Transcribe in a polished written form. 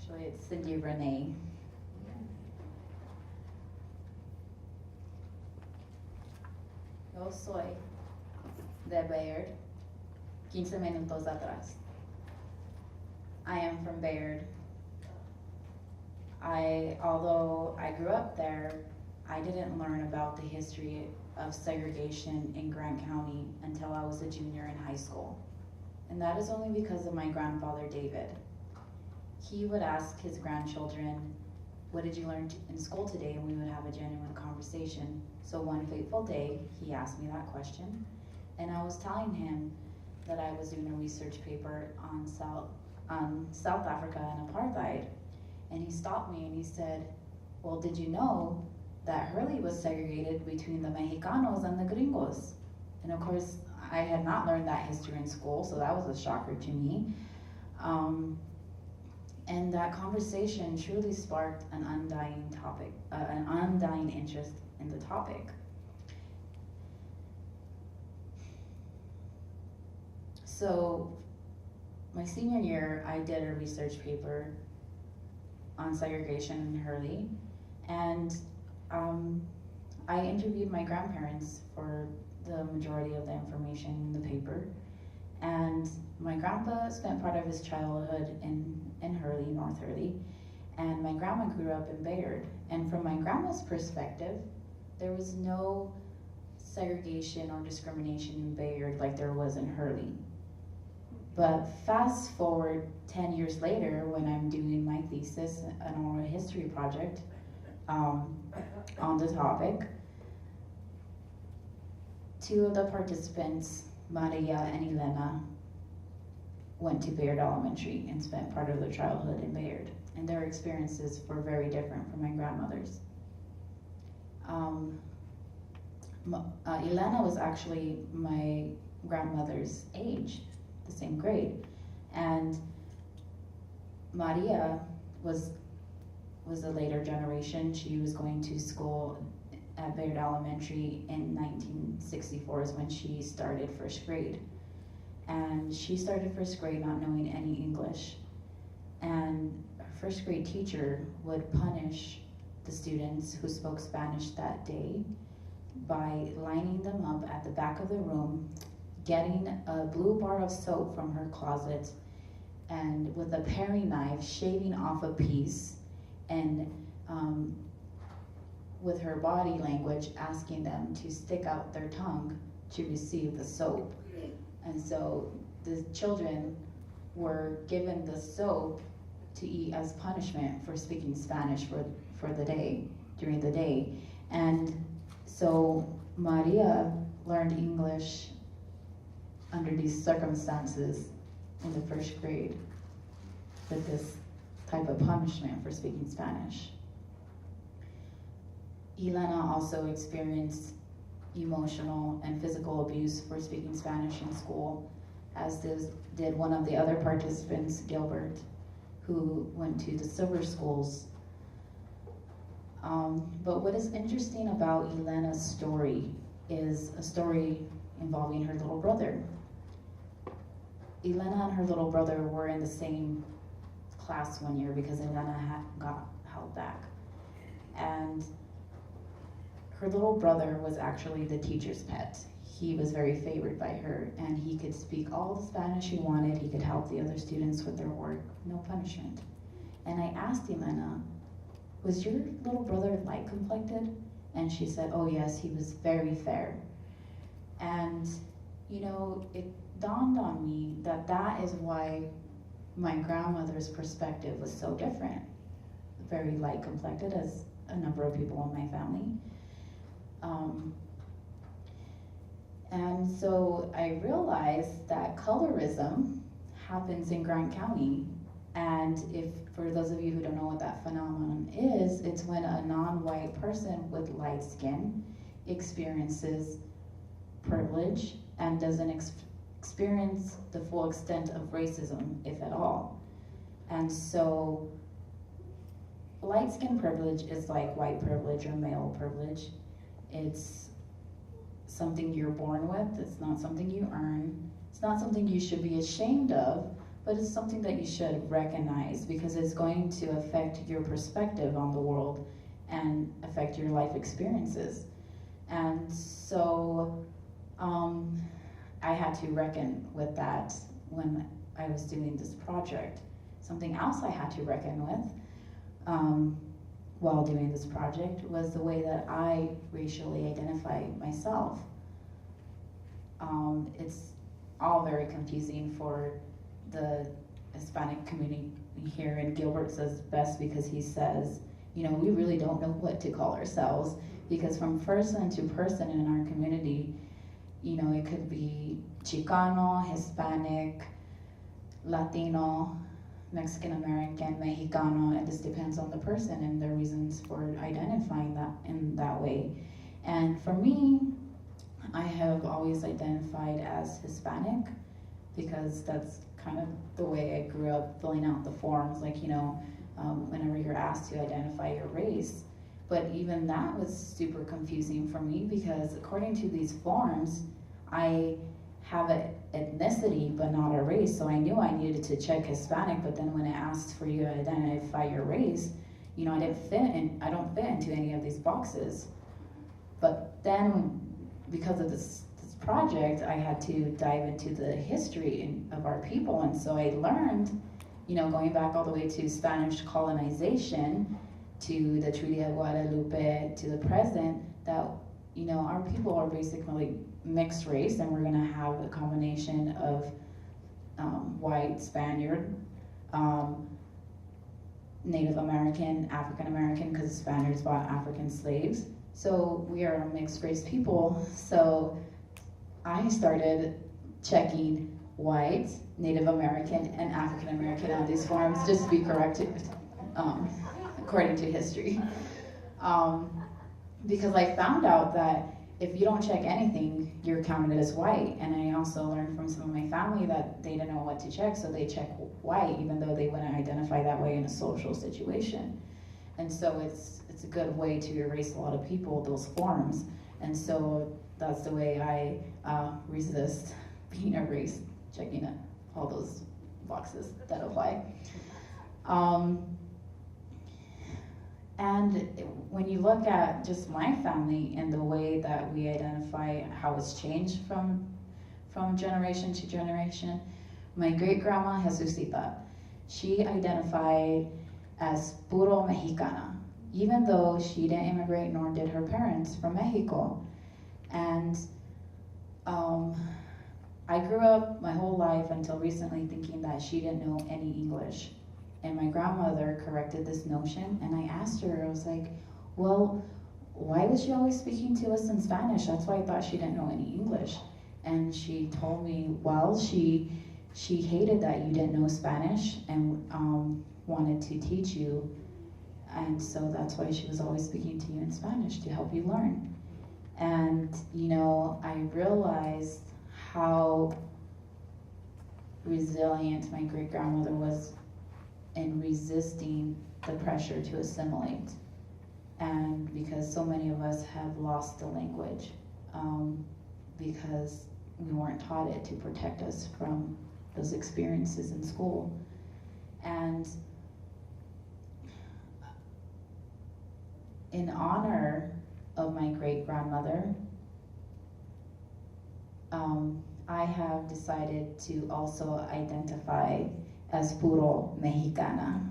Actually, it's Cindy Renee. Yo soy de Bayard, 15 minutos atrás. I am from Bayard. Although I grew up there, I didn't learn about the history of segregation in Grant County until I was a junior in high school. And that is only because of my grandfather, David. He would ask his grandchildren, "What did you learn in school today?" And we would have a genuine conversation. So one fateful day, he asked me that question, and I was telling him that I was doing a research paper on South Africa and apartheid. And he stopped me and he said, "Well, did you know that Hurley was segregated between the Mexicanos and the Gringos?" And of course, I had not learned that history in school, so that was a shocker to me. And that conversation truly sparked an undying interest in the topic. So, my senior year, I did a research paper on segregation in Hurley, and I interviewed my grandparents for the majority of the information in the paper. And my grandpa spent part of his childhood in Hurley, North Hurley, and my grandma grew up in Bayard. And from my grandma's perspective, there was no segregation or discrimination in Bayard like there was in Hurley. But fast forward 10 years later, when I'm doing my thesis, an oral history project on the topic, two of the participants, Maria and Elena, went to Bayard Elementary and spent part of their childhood in Bayard. And their experiences were very different from my grandmother's. Elena was actually my grandmother's age, the same grade. And Maria was a later generation. She was going to school at Bayard Elementary in 1964 is when she started first grade. And she started first grade not knowing any English. And her first grade teacher would punish the students who spoke Spanish that day by lining them up at the back of the room, getting a blue bar of soap from her closet, and with a paring knife, shaving off a piece, and with her body language, asking them to stick out their tongue to receive the soap. And so the children were given the soap to eat as punishment for speaking Spanish for the day, during the day. And so Maria learned English under these circumstances in the first grade with this type of punishment for speaking Spanish. Elena also experienced emotional and physical abuse for speaking Spanish in school, as did one of the other participants, Gilbert, who went to the silver schools. But what is interesting about Elena's story is a story involving her little brother. Elena and her little brother were in the same class one year because Elena got held back. And her little brother was actually the teacher's pet. He was very favored by her, and he could speak all the Spanish he wanted. He could help the other students with their work, no punishment. And I asked Elena, "Was your little brother light complected?" And she said, "Oh yes, he was very fair." And you know, it dawned on me that that is why my grandmother's perspective was so different. Very light complected, as a number of people in my family. And so I realized that colorism happens in Grant County. And if, for those of you who don't know what that phenomenon is, it's when a non-white person with light skin experiences privilege and doesn't experience the full extent of racism, if at all. And so light skin privilege is like white privilege or male privilege. It's something you're born with. It's not something you earn. It's not something you should be ashamed of, but it's something that you should recognize because it's going to affect your perspective on the world and affect your life experiences. And so I had to reckon with that when I was doing this project. Something else I had to reckon with while doing this project was the way that I racially identify myself. It's all very confusing for the Hispanic community here, and Gilbert says best because he says, you know, we really don't know what to call ourselves because from person to person in our community, you know, it could be Chicano, Hispanic, Latino, Mexican American, Mexicano. It just depends on the person and their reasons for identifying that in that way. And for me, I have always identified as Hispanic because that's kind of the way I grew up filling out the forms, like, you know, whenever you're asked to identify your race. But even that was super confusing for me because according to these forms, I have an ethnicity but not a race, so I knew I needed to check Hispanic, but then when it asked for you to identify your race, you know, I don't fit into any of these boxes. But then because of this project, I had to dive into the history of our people, and so I learned, you know, going back all the way to Spanish colonization, to the Treaty of Guadalupe, to the present, that, you know, our people are basically mixed race, and we're gonna have a combination of white, Spaniard, Native American, African American, because the Spaniards bought African slaves. So we are a mixed race people. So I started checking white, Native American, and African American on these forms just to be corrected according to history. Because I found out that if you don't check anything, you're counted as white. And I also learned from some of my family that they didn't know what to check, so they check white, even though they wouldn't identify that way in a social situation. And so it's a good way to erase a lot of people, those forms. And so that's the way I resist being erased, checking all those boxes that apply. And when you look at just my family and the way that we identify how it's changed from generation to generation, my great-grandma Jesusita, she identified as puro Mexicana, even though she didn't immigrate nor did her parents from Mexico. And I grew up my whole life until recently thinking that she didn't know any English. And my grandmother corrected this notion, and I asked her, I was like, well, why was she always speaking to us in Spanish? That's why I thought she didn't know any English. And she told me, well, she hated that you didn't know Spanish and wanted to teach you. And so that's why she was always speaking to you in Spanish, to help you learn. And, you know, I realized how resilient my great-grandmother was in resisting the pressure to assimilate. And because so many of us have lost the language because we weren't taught it to protect us from those experiences in school. And in honor of my great-grandmother, I have decided to also identify as puro Mexicana.